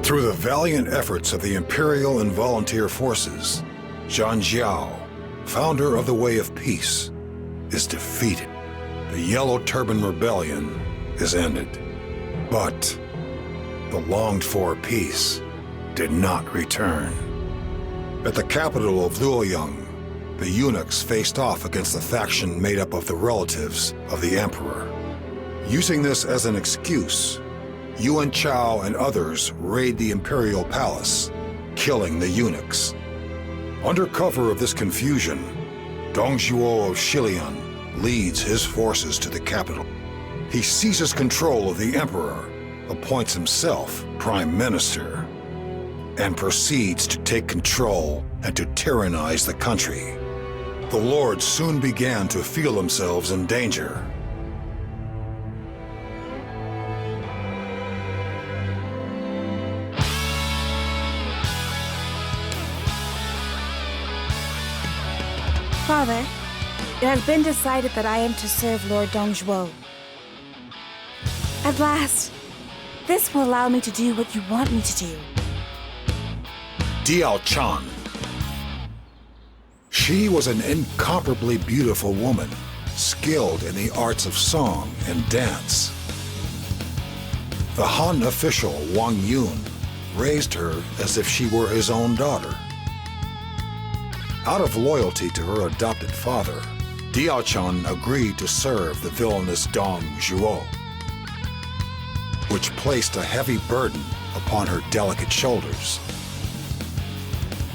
Through the valiant efforts of the Imperial and Volunteer forces, Zhang Jiao, founder of the Way of Peace, is defeated. The Yellow Turban Rebellion is ended. But the longed-for peace did not return. At the capital of Luoyang, the eunuchs faced off against the faction made up of the relatives of the emperor. Using this as an excuse, Yuan Chao and others raid the imperial palace, killing the eunuchs. Under cover of this confusion, Dong Zhuo of Shilian leads his forces to the capital. He seizes control of the emperor, appoints himself prime minister, and proceeds to take control and to tyrannize the country. The lords soon began to feel themselves in danger. Father, it has been decided that I am to serve Lord Dong Zhuo. At last, this will allow me to do what you want me to do. Diaochan. She was an incomparably beautiful woman, skilled in the arts of song and dance. The Han official Wang Yun raised her as if she were his own daughter. Out of loyalty to her adopted father, Diaochan agreed to serve the villainous Dong Zhuo, which placed a heavy burden upon her delicate shoulders.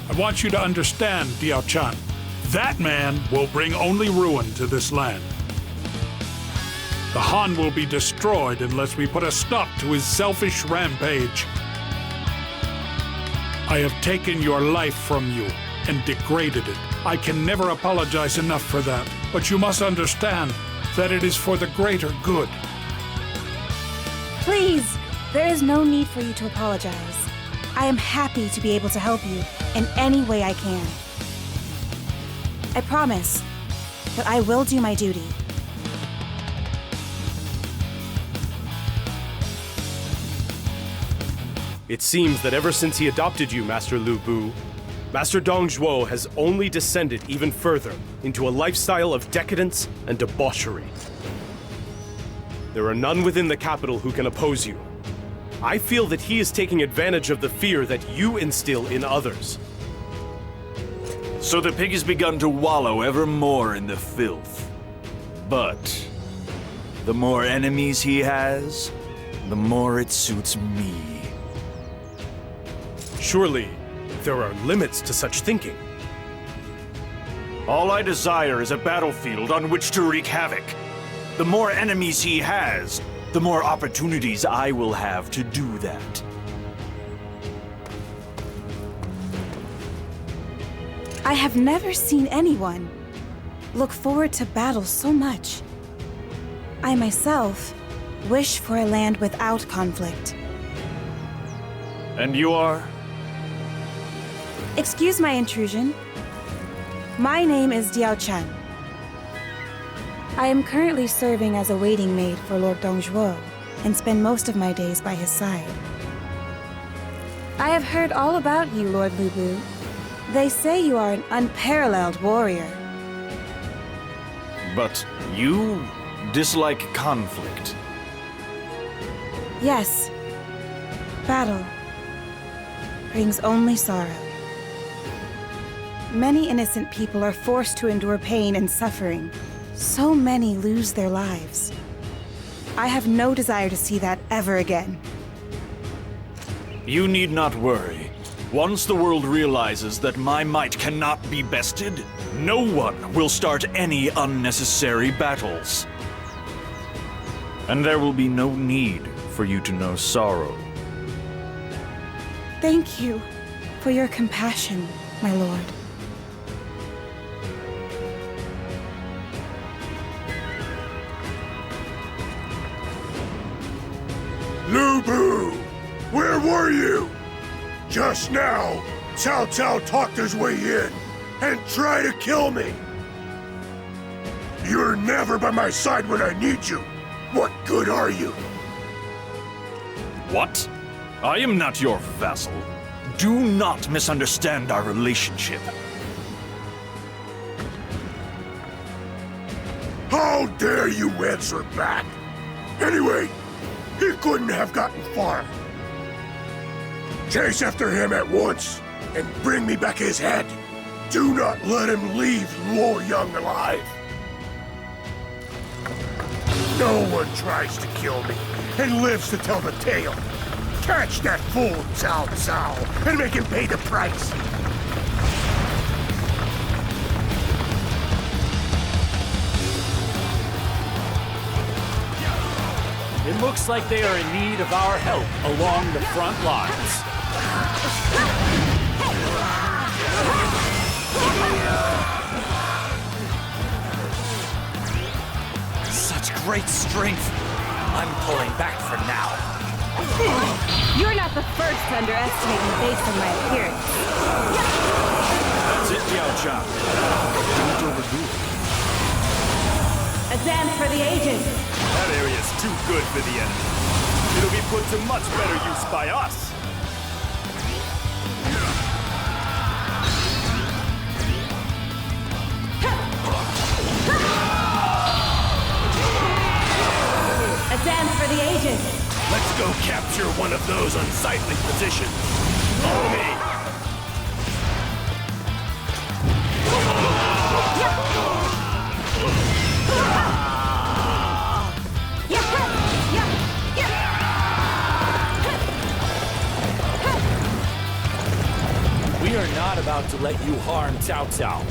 I want you to understand, Diaochan. That man will bring only ruin to this land. The Han will be destroyed unless we put a stop to his selfish rampage. I have taken your life from you and degraded it. I can never apologize enough for that, but you must understand that it is for the greater good. Please, there is no need for you to apologize. I am happy to be able to help you in any way I can. I promise that I will do my duty. It seems that ever since he adopted you, Master Lu Bu, Master Dong Zhuo has only descended even further into a lifestyle of decadence and debauchery. There are none within the capital who can oppose you. I feel that he is taking advantage of the fear that you instill in others. So the pig has begun to wallow ever more in the filth. But the more enemies he has, the more it suits me. Surely, there are limits to such thinking. All I desire is a battlefield on which to wreak havoc. The more enemies he has, the more opportunities I will have to do that. I have never seen anyone look forward to battle so much. I myself wish for a land without conflict. And you are? Excuse my intrusion. My name is Diaochan. I am currently serving as a waiting maid for Lord Dong Zhuo and spend most of my days by his side. I have heard all about you, Lord Lu Bu. They say you are an unparalleled warrior. But you dislike conflict. Yes. Battle brings only sorrow. Many innocent people are forced to endure pain and suffering. So many lose their lives. I have no desire to see that ever again. You need not worry. Once the world realizes that my might cannot be bested, no one will start any unnecessary battles. And there will be no need for you to know sorrow. Thank you for your compassion, my lord. Lu Bu! Where were you? Just now, Cao Cao talked his way in and tried to kill me. You're never by my side when I need you. What good are you? What? I am not your vassal. Do not misunderstand our relationship. How dare you answer back? Anyway, he couldn't have gotten far. Chase after him at once and bring me back his head. Do not let him leave Luoyang alive. No one tries to kill me and lives to tell the tale. Catch that fool Cao Cao and make him pay the price. It looks like they are in need of our help along the front lines. Such great strength. I'm pulling back for now. You're not the first to underestimate me based on my appearance. That's it, Diaochan. Don't overdo it. A dance for the ages. That area's too good for the enemy. It'll be put to much better use by us. A dance for the ages. Let's go capture one of those unsightly positions. Follow me. We are not about to let you harm Cao Cao.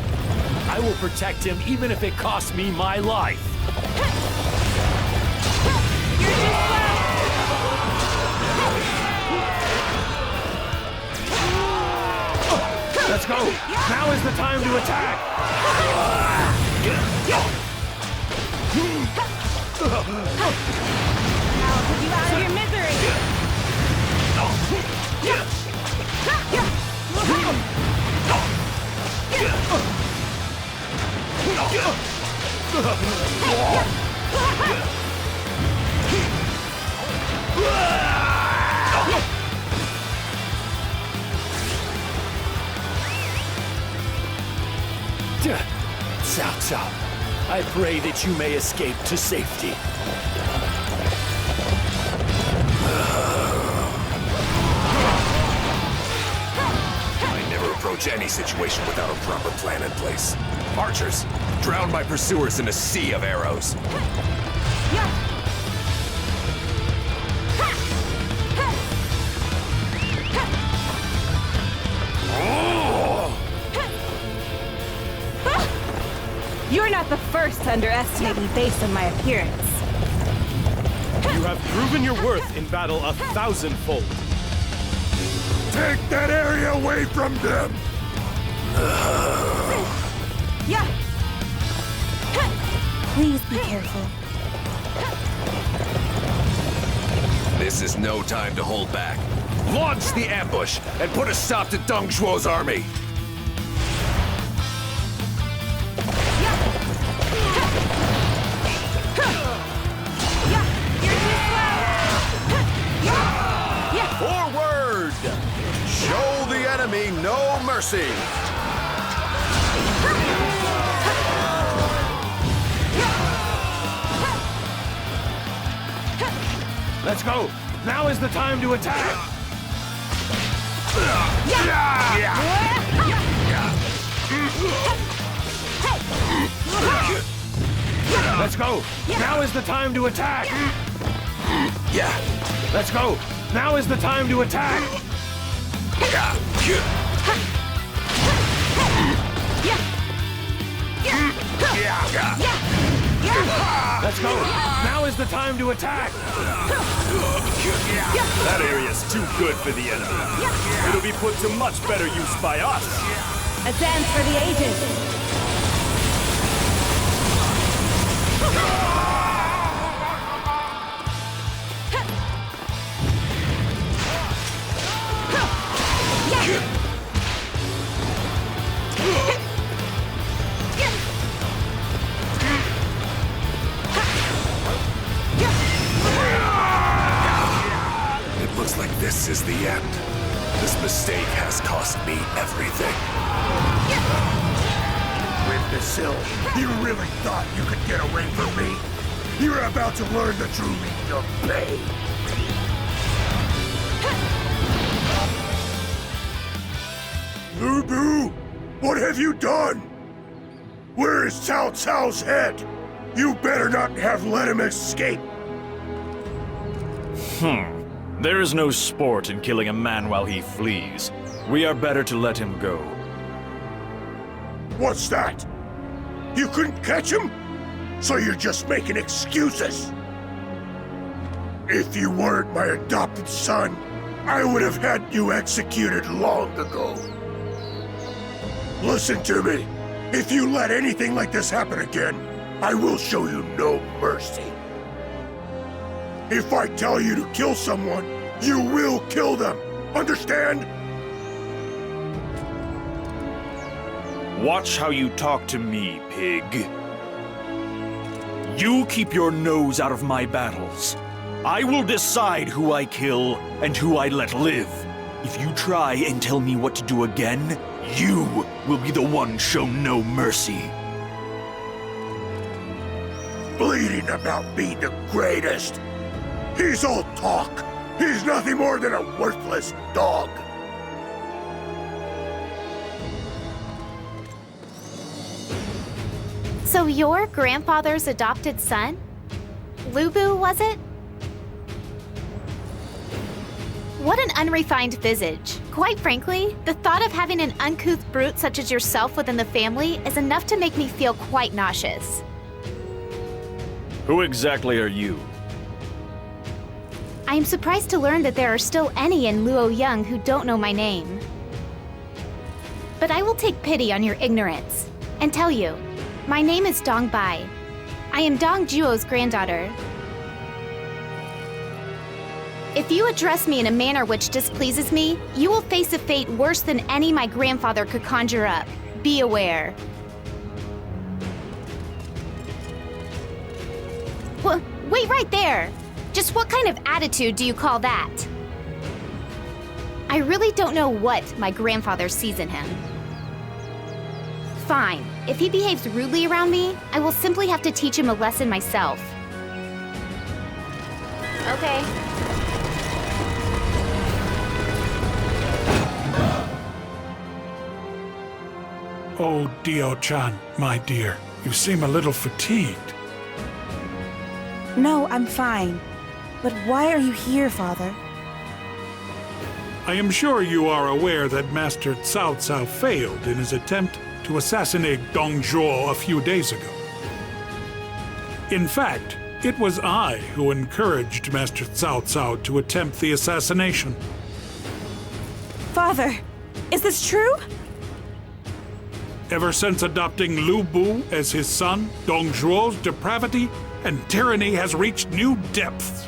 I will protect him even if it costs me my life. Let's go. Now is the time to attack. I'll put you out of your misery. Cao Cao, I pray that you may escape to safety. I never approach any situation without a proper plan in place. Archers, drown my pursuers in a sea of arrows. You're not the first to underestimate me based on my appearance. You have proven your worth in battle 1,000-fold. Take that area away from them! Please be careful. This is no time to hold back. Launch the ambush and put a stop to Dong Zhuo's army! Forward! Show the enemy no mercy! Let's go! Now is the time to attack! Let's go! Now is the time to attack! Let's go! Now is the time to attack! Let's go! Now is the time to attack! That area's too good for the enemy. It'll be put to much better use by us. A dance for the ages. It looks like this is This mistake has cost me everything. Imbecile, you really thought you could get away from me? You're about to learn the true meaning of pain. Lu Bu, what have you done? Where is Cao Cao's head? You better not have let him escape. There is no sport in killing a man while he flees. We are better to let him go. What's that? You couldn't catch him? So you're just making excuses? If you weren't my adopted son, I would have had you executed long ago. Listen to me. If you let anything like this happen again, I will show you no mercy. If I tell you to kill someone, you will kill them. Understand? Watch how you talk to me, pig. You keep your nose out of my battles. I will decide who I kill and who I let live. If you try and tell me what to do again, you will be the one shown no mercy. Bleating about being the greatest. He's all talk. He's nothing more than a worthless dog. So your grandfather's adopted son? Lu Bu, was it? What an unrefined visage. Quite frankly, the thought of having an uncouth brute such as yourself within the family is enough to make me feel quite nauseous. Who exactly are you? I am surprised to learn that there are still any in Luoyang who don't know my name. But I will take pity on your ignorance and tell you, my name is Dong Bai. I am Dong Zhuo's granddaughter. If you address me in a manner which displeases me, you will face a fate worse than any my grandfather could conjure up. Be aware. Wait right there! Just what kind of attitude do you call that? I really don't know what my grandfather sees in him. Fine. If he behaves rudely around me, I will simply have to teach him a lesson myself. Okay. Oh, Diaochan, my dear, you seem a little fatigued. No, I'm fine. But why are you here, Father? I am sure you are aware that Master Cao Cao failed in his attempt to assassinate Dong Zhuo a few days ago. In fact, it was I who encouraged Master Cao Cao to attempt the assassination. Father, is this true? Ever since adopting Lu Bu as his son, Dong Zhuo's depravity and tyranny has reached new depths.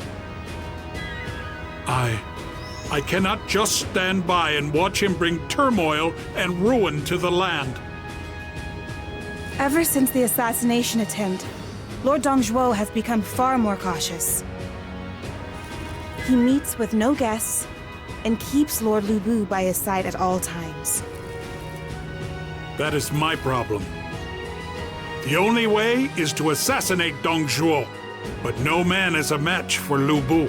I cannot just stand by and watch him bring turmoil and ruin to the land. Ever since the assassination attempt, Lord Dong Zhuo has become far more cautious. He meets with no guests and keeps Lord Lu Bu by his side at all times. That is my problem. The only way is to assassinate Dong Zhuo, but no man is a match for Lu Bu.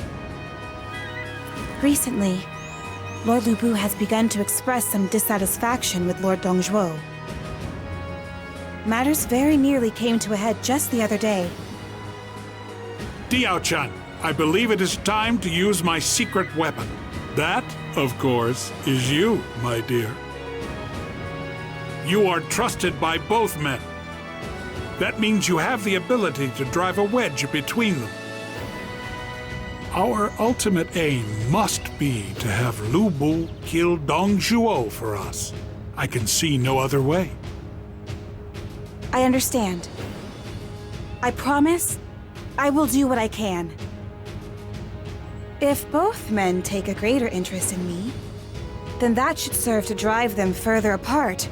Recently, Lord Lu Bu has begun to express some dissatisfaction with Lord Dong Zhuo. Matters very nearly came to a head just the other day. Diaochan, I believe it is time to use my secret weapon. That, of course, is you, my dear. You are trusted by both men. That means you have the ability to drive a wedge between them. Our ultimate aim must be to have Lu Bu kill Dong Zhuo for us. I can see no other way. I understand. I promise I will do what I can. If both men take a greater interest in me, then that should serve to drive them further apart.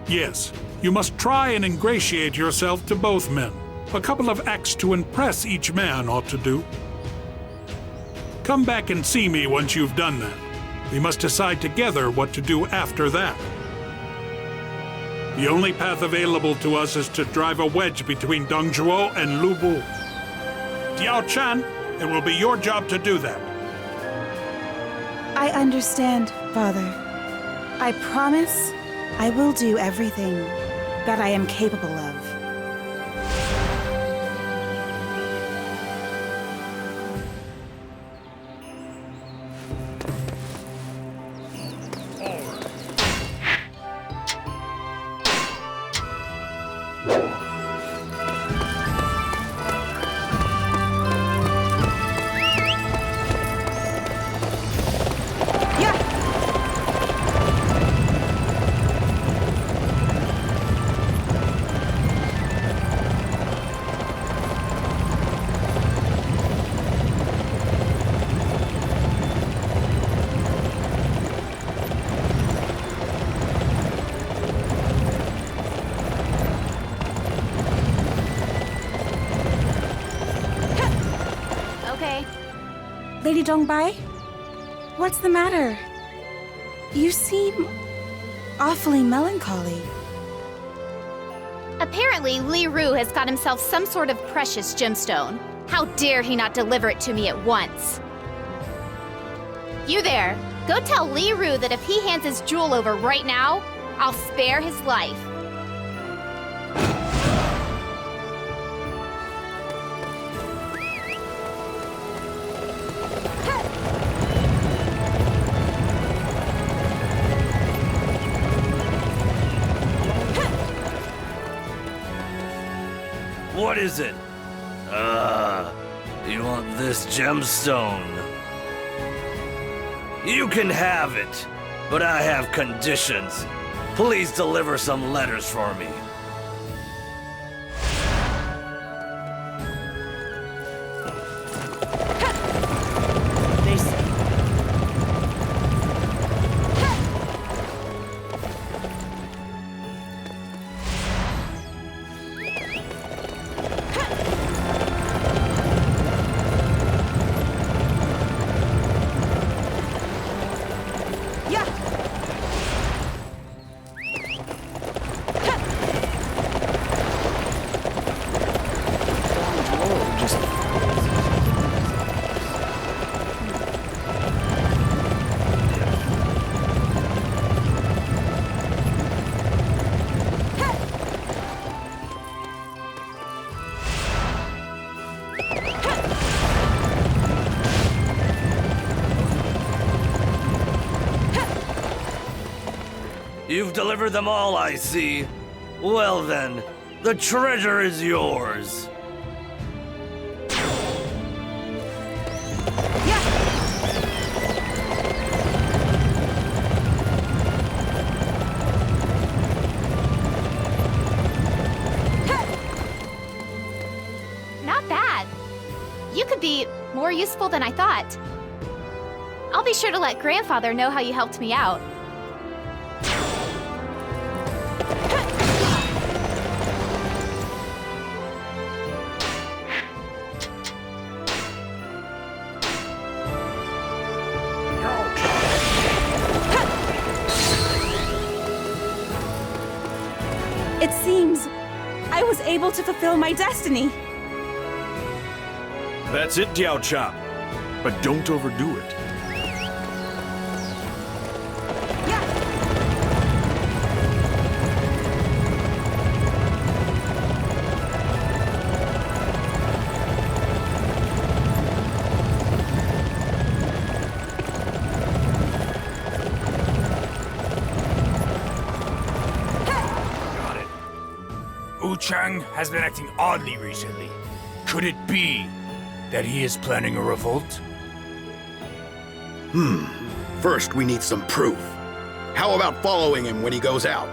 Yes, you must try and ingratiate yourself to both men. A couple of acts to impress each man ought to do. Come back and see me once you've done that. We must decide together what to do after that. The only path available to us is to drive a wedge between Dongzhuo and Lu Bu. Diaochan, it will be your job to do that. I understand, Father. I promise I will do everything that I am capable of. Lady Dongbai? What's the matter? You seem awfully melancholy. Apparently, Li Ru has got himself some sort of precious gemstone. How dare he not deliver it to me at once? You there, go tell Li Ru that if he hands his jewel over right now, I'll spare his life. What is it? You want this gemstone? You can have it, but I have conditions. Please deliver some letters for me. You've delivered them all, I see. Well then, the treasure is yours. Not bad. You could be more useful than I thought. I'll be sure to let Grandfather know how you helped me out. It seems I was able to fulfill my destiny. That's it, Diaochan. But don't overdo it. Chang has been acting oddly recently. Could it be that he is planning a revolt? First, we need some proof. How about following him when he goes out?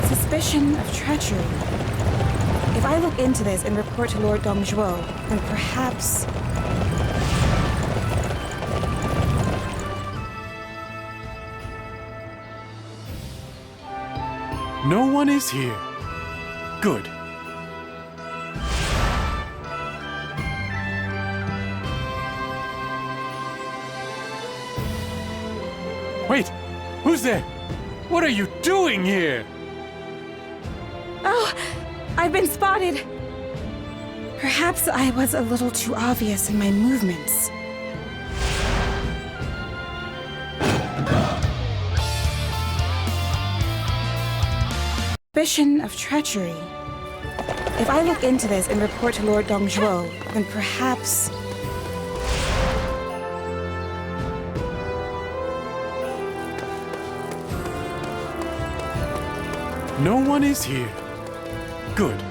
Suspicion of treachery. If I look into this and report to Lord Dongzhuo, then perhaps... No one is here. Good. Who's there? What are you doing here? Oh, I've been spotted. Perhaps I was a little too obvious in my movements. Suspicion of treachery. If I look into this and report to Lord Dongzhuo, then perhaps... No one is here. Good.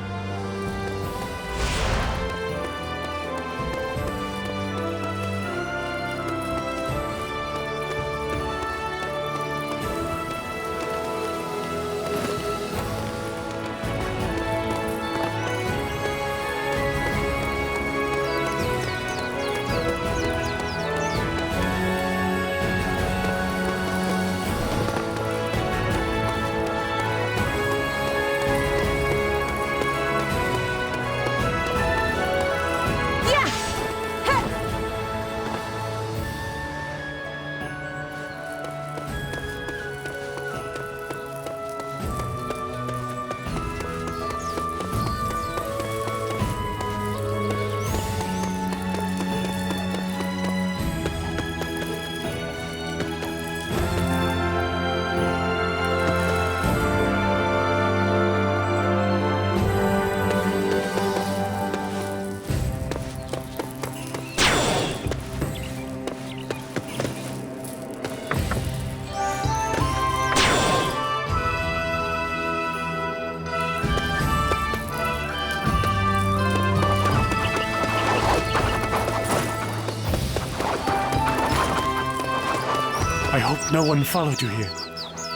I hope no one followed you here.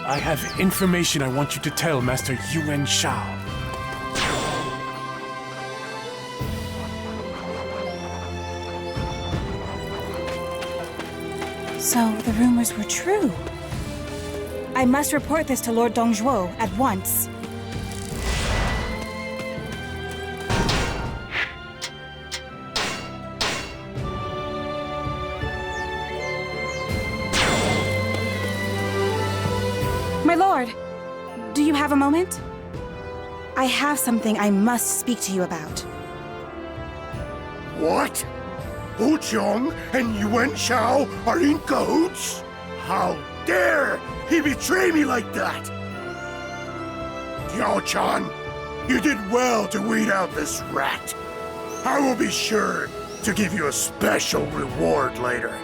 I have information I want you to tell Master Yuan Shao. So the rumors were true. I must report this to Lord Dongzhuo at once. My lord, do you have a moment? I have something I must speak to you about. What? Hu Qiong and Yuan Shao are in cahoots? How dare he betray me like that? Diaochan, you did well to weed out this rat. I will be sure to give you a special reward later.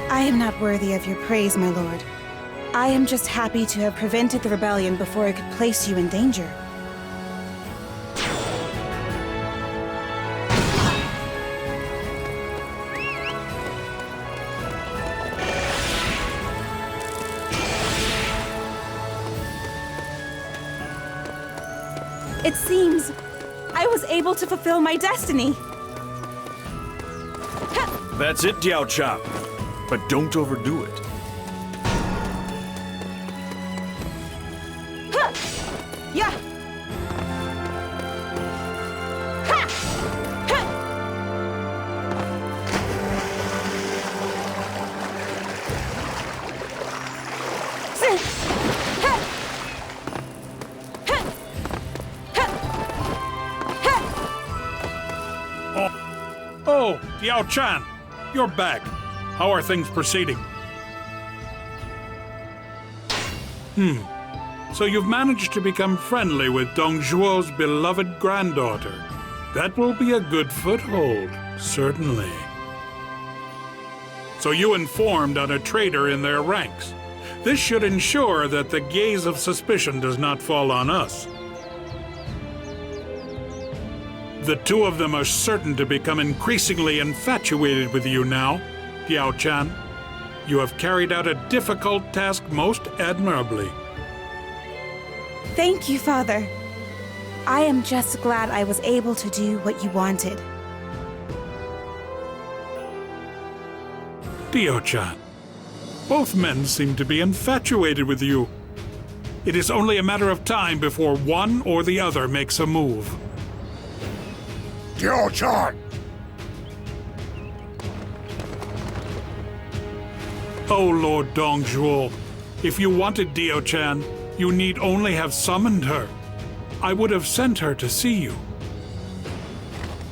I am not worthy of your praise, my lord. I am just happy to have prevented the rebellion before it could place you in danger. It seems I was able to fulfill my destiny. That's it, Diaochan. But don't overdo it. Yeah. Oh, Diaochan, you're back. How are things proceeding? So you've managed to become friendly with Dongzhuo's beloved granddaughter. That will be a good foothold, certainly. So you informed on a traitor in their ranks. This should ensure that the gaze of suspicion does not fall on us. The two of them are certain to become increasingly infatuated with you now, Diaochan. You have carried out a difficult task most admirably. Thank you, Father. I am just glad I was able to do what you wanted. Diaochan, both men seem to be infatuated with you. It is only a matter of time before one or the other makes a move. Diaochan! Oh, Lord Dongzhuo, if you wanted Diaochan, you need only have summoned her. I would have sent her to see you.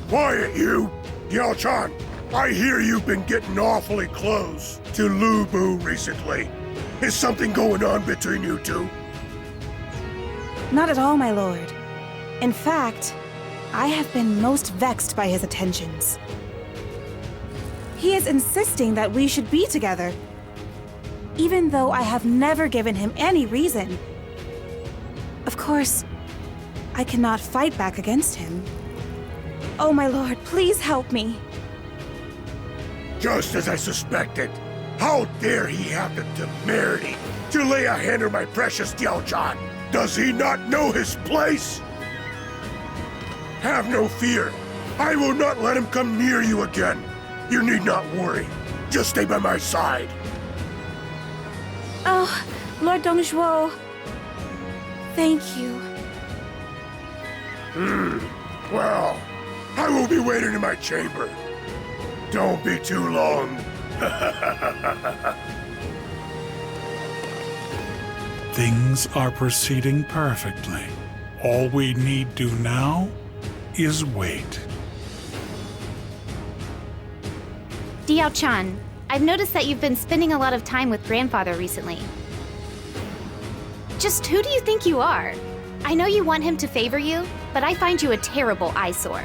Quiet, you! Diaochan, I hear you've been getting awfully close to Lu Bu recently. Is something going on between you two? Not at all, my lord. In fact, I have been most vexed by his attentions. He is insisting that we should be together, even though I have never given him any reason. Of course, I cannot fight back against him. Oh, my lord, please help me. Just as I suspected. How dare he have the temerity to lay a hand on my precious Diaochan? Does he not know his place? Have no fear. I will not let him come near you again. You need not worry. Just stay by my side. Oh, Lord Dongzhuo. Thank you. Well, I will be waiting in my chamber. Don't be too long. Things are proceeding perfectly. All we need do now is wait. Diaochan, I've noticed that you've been spending a lot of time with grandfather recently. Just who do you think you are? I know you want him to favor you, but I find you a terrible eyesore.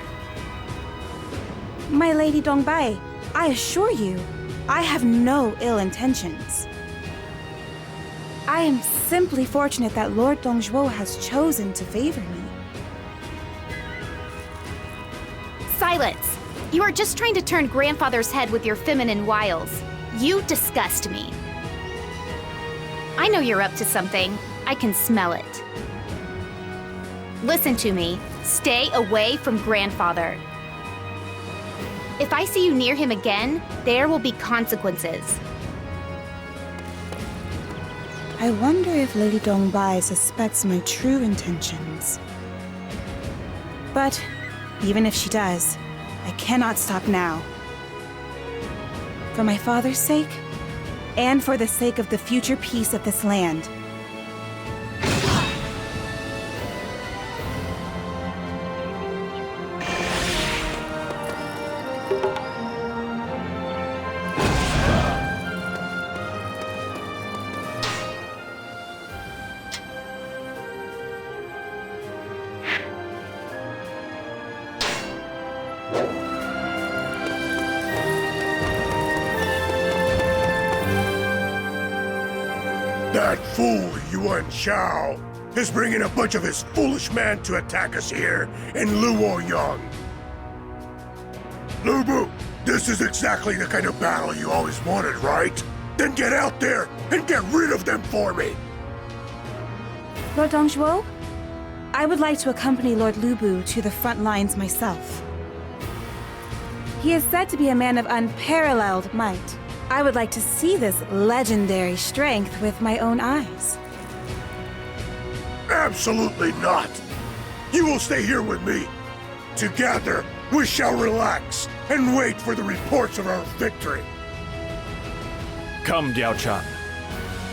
My Lady Dongbai, I assure you, I have no ill intentions. I am simply fortunate that Lord Dongzhuo has chosen to favor me. Silence! You are just trying to turn grandfather's head with your feminine wiles. You disgust me. I know you're up to something. I can smell it. Listen to me. Stay away from grandfather. If I see you near him again, there will be consequences. I wonder if Lady Dongbai suspects my true intentions. But even if she does, I cannot stop now. For my father's sake, and for the sake of the future peace of this land. That fool Yuan Shao is bringing a bunch of his foolish men to attack us here in Luoyang. Lu Bu, this is exactly the kind of battle you always wanted, right? Then get out there and get rid of them for me. Lord Dongzhuo, I would like to accompany Lord Lu Bu to the front lines myself. He is said to be a man of unparalleled might. I would like to see this legendary strength with my own eyes. Absolutely not. You will stay here with me. Together, we shall relax and wait for the reports of our victory. Come, Diaochan.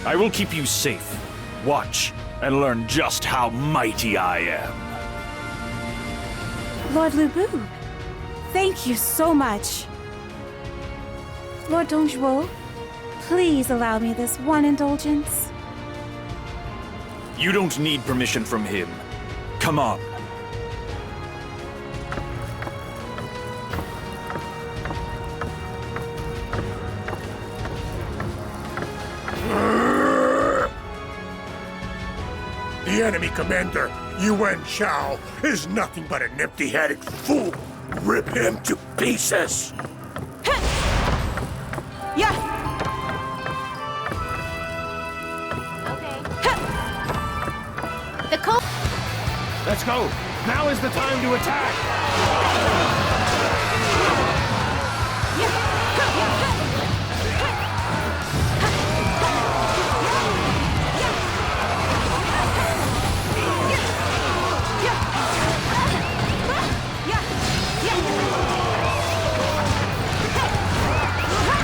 I will keep you safe. Watch and learn just how mighty I am. Lord Lu Bu, thank you so much. Lord Dongzhuo, please allow me this one indulgence. You don't need permission from him. Come on. The enemy commander, Yuan Shao, is nothing but an empty-headed fool. Rip him to pieces. Yeah! The cold. Let's go! Now is the time to attack!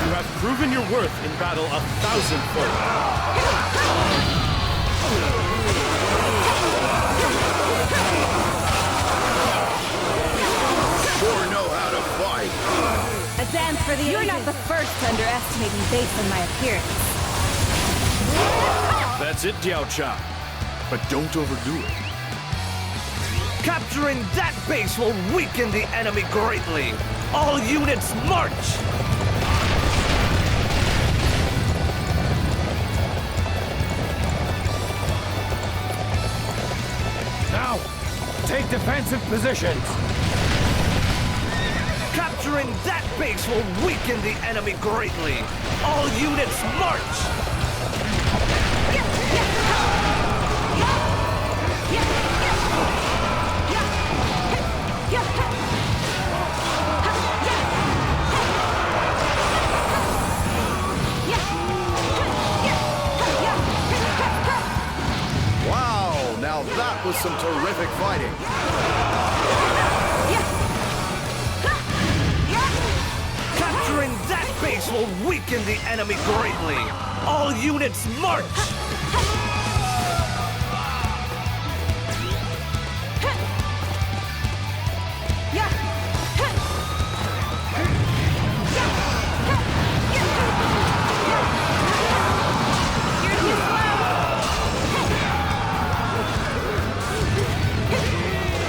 You have proven your worth in battle 1,000-fold. Sure know how to fight. A dance for the You're not the first to underestimate me based on my appearance. That's it, Diaochan. But don't overdo it. Capturing that base will weaken the enemy greatly. All units march! Now, take defensive positions. Capturing that base will weaken the enemy greatly. All units march! Wow, now that was some terrific fighting. Capturing that base will weaken the enemy greatly. All units march!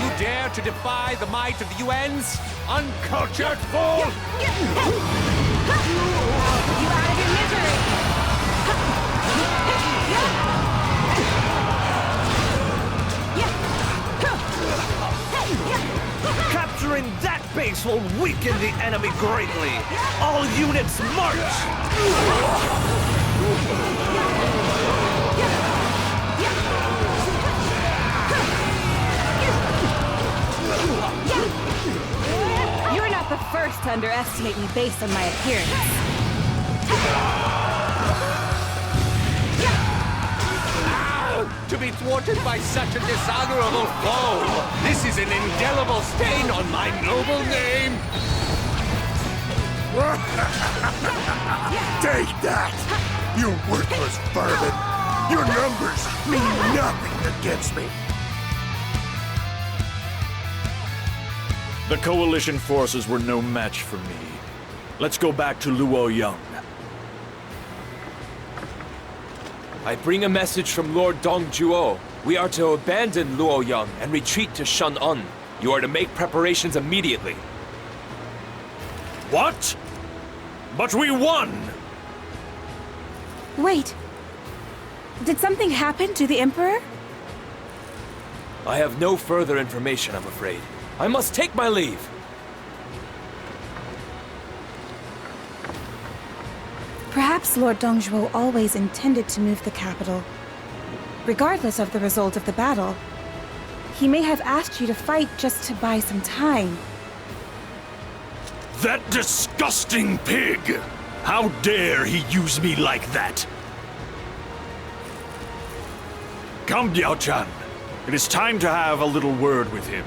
You dare to defy the might of the UNs? Uncultured fool! You out of your misery! Capturing that base will weaken the enemy greatly. All units march! You're not the first to underestimate me based on my appearance. To be thwarted by such a dishonorable foe! This is an indelible stain on my noble name! Take that! You worthless vermin! Your numbers mean nothing against me! The coalition forces were no match for me. Let's go back to Luo Yang. I bring a message from Lord Dongjuo. We are to abandon Luoyang and retreat to Shan'an. You are to make preparations immediately. What? But we won! Wait. Did something happen to the Emperor? I have no further information, I'm afraid. I must take my leave. Perhaps Lord Dongjuo always intended to move the capital. Regardless of the result of the battle, he may have asked you to fight just to buy some time. That disgusting pig! How dare he use me like that? Come, Diaochan. It is time to have a little word with him.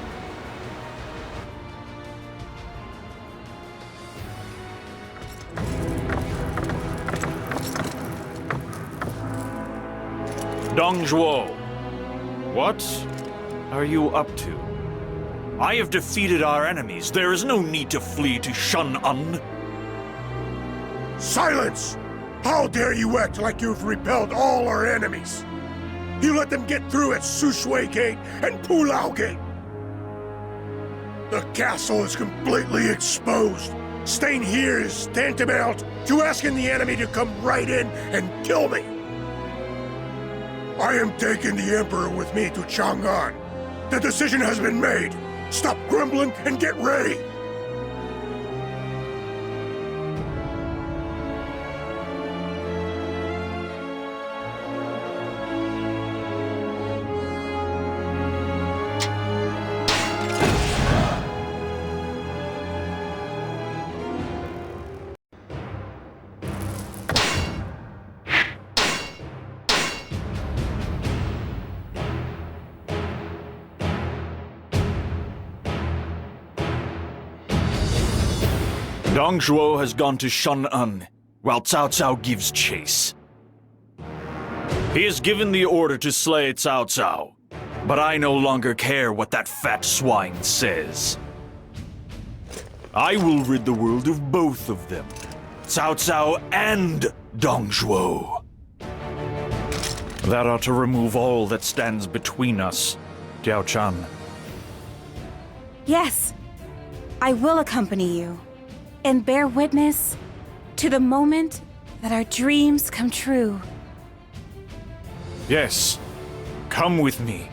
Dongjuo, what are you up to? I have defeated our enemies. There is no need to flee to Shan'an. Silence! How dare you act like you've repelled all our enemies? You let them get through at Sushui Gate and Pulau Gate. The castle is completely exposed. Staying here is tantamount to asking the enemy to come right in and kill me. I am taking the Emperor with me to Chang'an. The decision has been made. Stop grumbling and get ready. Dongjuo has gone to Shan'an. while Cao Cao gives chase. He has given the order to slay Cao Cao, but I no longer care what that fat swine says. I will rid the world of both of them, Cao Cao and Dong Zhuo. That ought to remove all that stands between us, Diaochan. Yes, I will accompany you and bear witness to the moment that our dreams come true. Yes, come with me.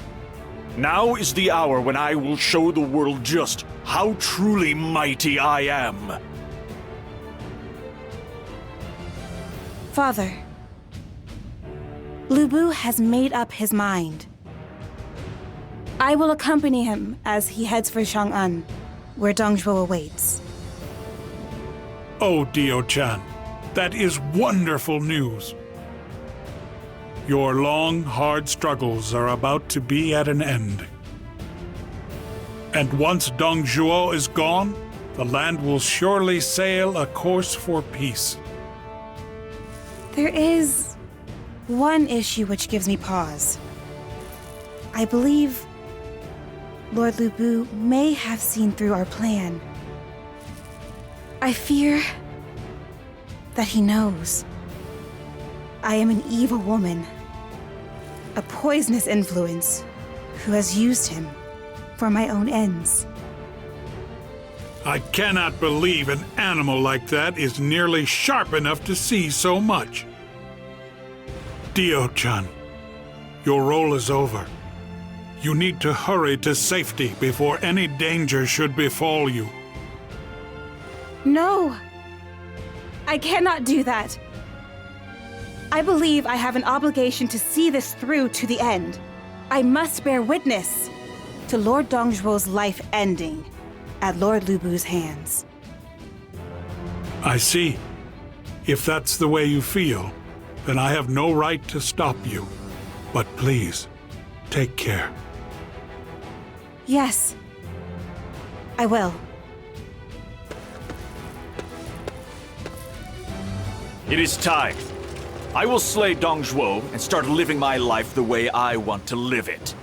Now is the hour when I will show the world just how truly mighty I am. Father, Lu Bu has made up his mind. I will accompany him as he heads for Chang'an, where Dong Zhuo awaits. Oh, Diaochan, that is wonderful news. Your long, hard struggles are about to be at an end. And once Dong Zhuo is gone, the land will surely sail a course for peace. There is one issue which gives me pause. I believe Lord Lu Bu may have seen through our plan. I fear that he knows. I am an evil woman, a poisonous influence who has used him for my own ends. I cannot believe an animal like that is nearly sharp enough to see so much. Diaochan, your role is over. You need to hurry to safety before any danger should befall you. No! I cannot do that. I believe I have an obligation to see this through to the end. I must bear witness to Lord Dong Zhuo's life ending at Lord Lu Bu's hands. I see. If that's the way you feel, then I have no right to stop you. But please, take care. Yes, I will. It is time. I will slay Dong Zhuo and start living my life the way I want to live it.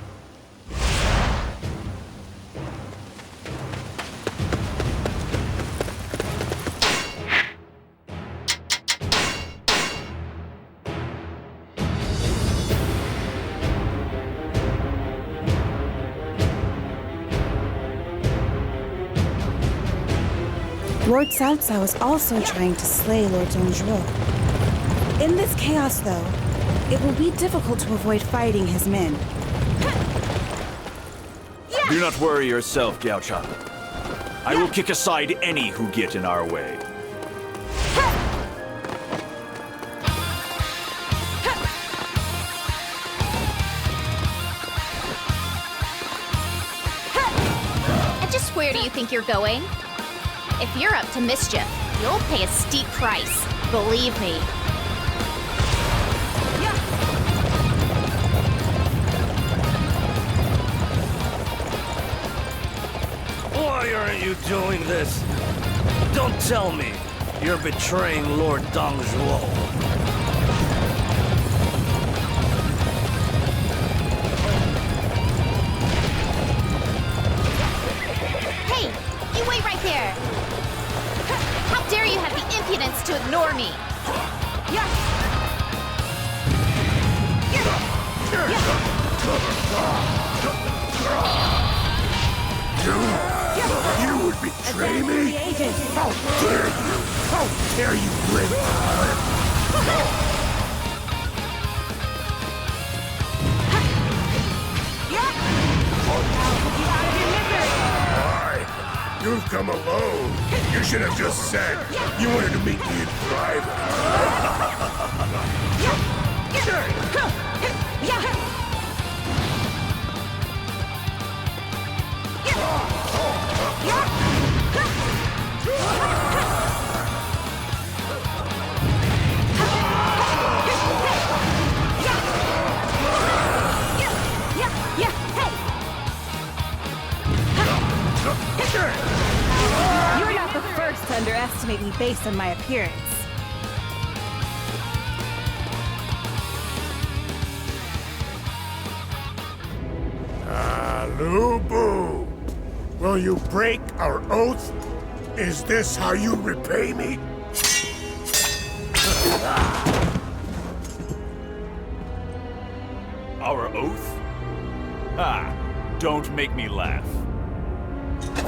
Lord Cao Cao is also trying to slay Lord Dong Zhuo. In this chaos, though, it will be difficult to avoid fighting his men. Do not worry yourself, Diaochan. I will kick aside any who get in our way. And just where do you think you're going? If you're up to mischief, you'll pay a steep price. Believe me. Why aren't you doing this? Don't tell me you're betraying Lord Dong Zhuo. Hey, you wait right there. How dare you have the impudence to ignore me? You would betray me? How dare you? How dare you live? Why? You've come alone. You should have just said you wanted to meet me in private. You're not the first to underestimate me based on my appearance. Lu Bu, will you break our oath? Is this how you repay me? Our oath? Ah, don't make me laugh.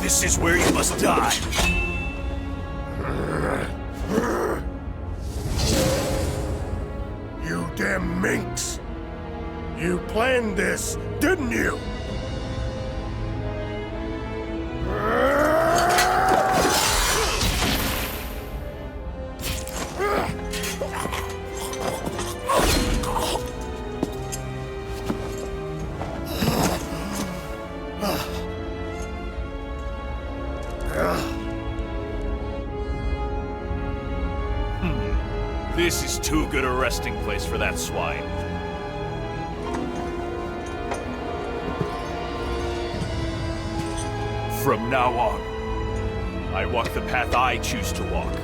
This is where you must die. You damn minx! You planned this, didn't you? This is too good a resting place for that swine. From now on, I walk the path I choose to walk.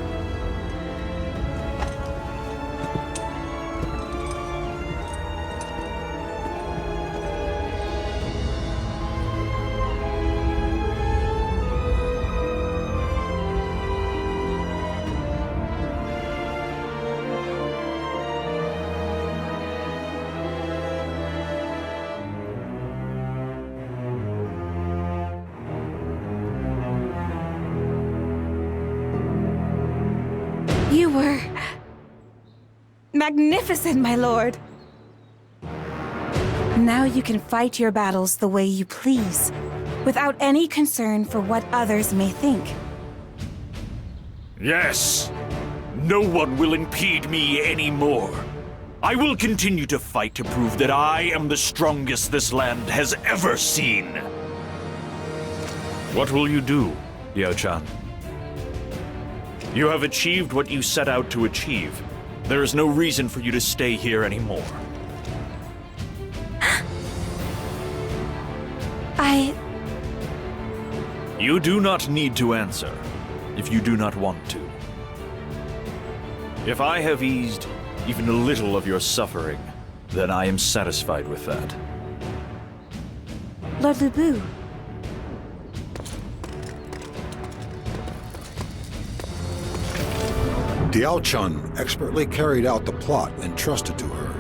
You were magnificent, my lord. Now you can fight your battles the way you please, without any concern for what others may think. Yes! No one will impede me anymore. I will continue to fight to prove that I am the strongest this land has ever seen. What will you do, Diaochan? You have achieved what you set out to achieve. There is no reason for you to stay here anymore. You do not need to answer, if you do not want to. If I have eased even a little of your suffering, then I am satisfied with that. Lord Lu Bu. Diaochan expertly carried out the plot entrusted to her.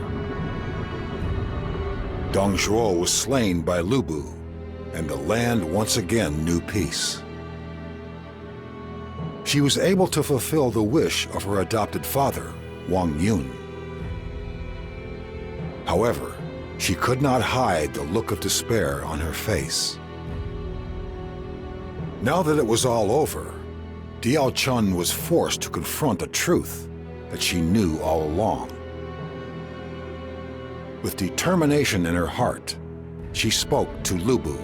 Dong Zhuo was slain by Lu Bu, and the land once again knew peace. She was able to fulfill the wish of her adopted father, Wang Yun. However, she could not hide the look of despair on her face. Now that it was all over, Diaochan was forced to confront a truth that she knew all along. With determination in her heart, she spoke to Lu Bu.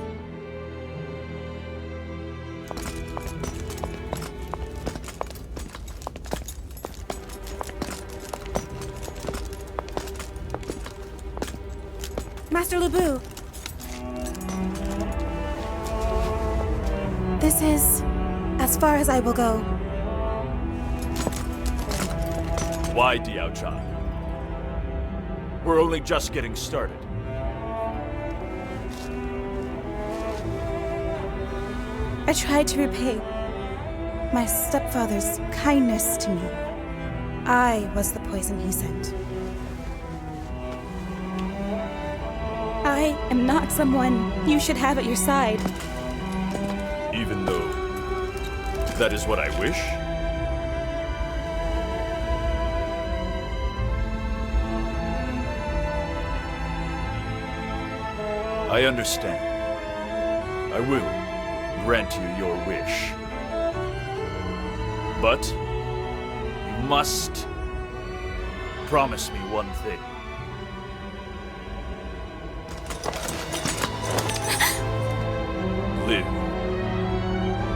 Master Lu Bu. This is as far as I will go. Why, Diaochan? We're only just getting started. I tried to repay my stepfather's kindness to me. I was the poison he sent. I am not someone you should have at your side. Even though that is what I wish? I understand. I will grant you your wish. But you must promise me one thing.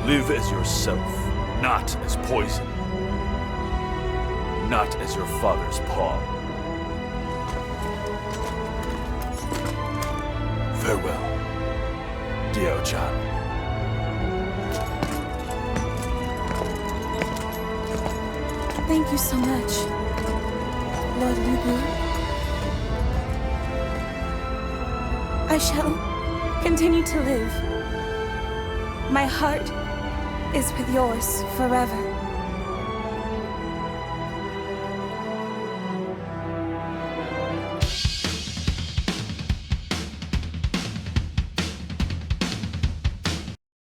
Live as yourself, not as poison. Not as your father's pawn. Farewell, Diaochan. Thank you so much, Lord Lu Bu. I shall continue to live. My heart is with yours forever.